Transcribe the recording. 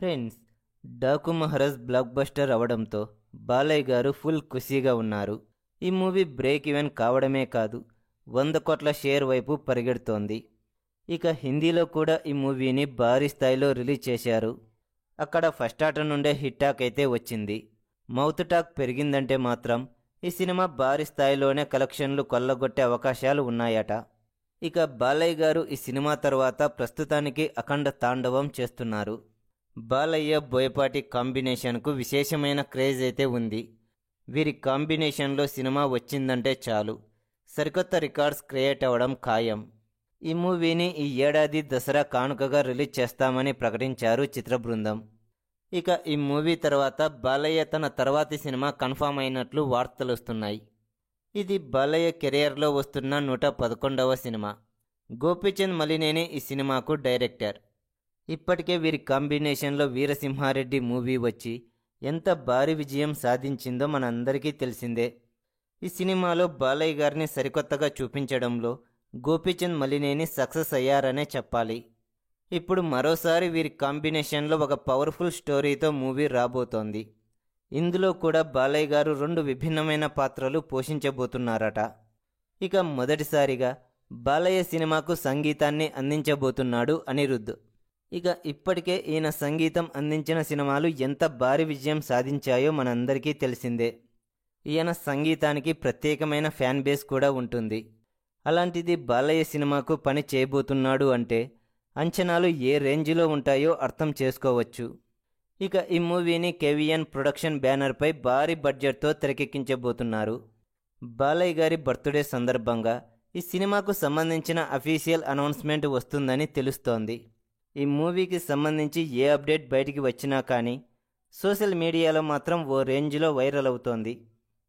Friends, Daaku Maharaj block buster అవడంతో బాలయ్య గారు full ఖుషీగా ఉన్నారు. ఈ మూవీ బ్రేక్ ఈవెన్ కావడమే కాదు, 100 కోట్ల షేర్ వైపు పరిగెడుతోంది. ఇక హిందీలో కూడా ఈ మూవీని భారీ స్థాయిలో రిలీజ్ చేశారు. అక్కడ ఫస్ట్ ఆట నుండే హిట్ టాక్ అయితే వచ్చింది. మౌత్ టాక్ పెరిగిందంటే మాత్రం ఈ సినిమా భారీ స్థాయిలోనే కలెక్షన్లు కొల్లగొట్టే అవకాశాలు ఉన్నాయట. ఇక బాలయ్య గారు ఈ సినిమా తర్వాత ప్రస్తుతానికి అఖండ తాండవం చేస్తున్నారు. బాలయ్య బోయపాటి కాంబినేషన్కు విశేషమైన క్రేజ్ అయితే ఉంది. వీరి కాంబినేషన్లో సినిమా వచ్చిందంటే చాలు, సరికొత్త రికార్డ్స్ క్రియేట్ అవ్వడం ఖాయం. ఈ మూవీని ఈ ఏడాది దసరా కానుకగా రిలీజ్ చేస్తామని ప్రకటించారు చిత్ర బృందం. ఇక ఈ మూవీ తర్వాత బాలయ్య తన తర్వాతి సినిమా కన్ఫామ్ అయినట్లు వార్తలు వస్తున్నాయి. ఇది బాలయ్య కెరియర్లో వస్తున్న 111వ సినిమా. గోపీచంద్ మలినేని ఈ సినిమాకు డైరెక్టర్. ఇప్పటికే వీరి కాంబినేషన్లో వీరసింహారెడ్డి మూవీ వచ్చి ఎంత భారీ విజయం సాధించిందో మనందరికీ తెలిసిందే. ఈ సినిమాలో బాలయ్య గారిని సరికొత్తగా చూపించడంలో గోపీచంద్ మలినేని సక్సెస్ అయ్యారనే చెప్పాలి. ఇప్పుడు మరోసారి వీరి కాంబినేషన్లో ఒక పవర్ఫుల్ స్టోరీతో మూవీ రాబోతోంది. ఇందులో కూడా బాలయ్య గారు 2 విభిన్నమైన పాత్రలు పోషించబోతున్నారట. ఇక మొదటిసారిగా బాలయ్య సినిమాకు సంగీతాన్ని అందించబోతున్నాడు అనిరుద్ధ్. ఇక ఇప్పటికే ఈయన సంగీతం అందించిన సినిమాలు ఎంత భారీ విజయం సాధించాయో మనందరికీ తెలిసిందే. ఈయన సంగీతానికి ప్రత్యేకమైన ఫ్యాన్ బేస్ కూడా ఉంటుంది. అలాంటిది బాలయ్య సినిమాకు పని చేయబోతున్నాడు అంటే అంచనాలు ఏ రేంజ్లో ఉంటాయో అర్థం చేసుకోవచ్చు. ఇక ఈ మూవీని కేవీఎన్ ప్రొడక్షన్ బ్యానర్పై భారీ బడ్జెట్తో తెరకెక్కించబోతున్నారు. బాలయ్య గారి బర్త్డే సందర్భంగా ఈ సినిమాకు సంబంధించిన అఫీషియల్ అనౌన్స్మెంట్ వస్తుందని తెలుస్తోంది. ఈ మూవీకి సంబంధించి ఏ అప్డేట్ బయటికి వచ్చినా కానీ సోషల్ మీడియాలో మాత్రం ఓ రేంజ్లో వైరల్ అవుతోంది.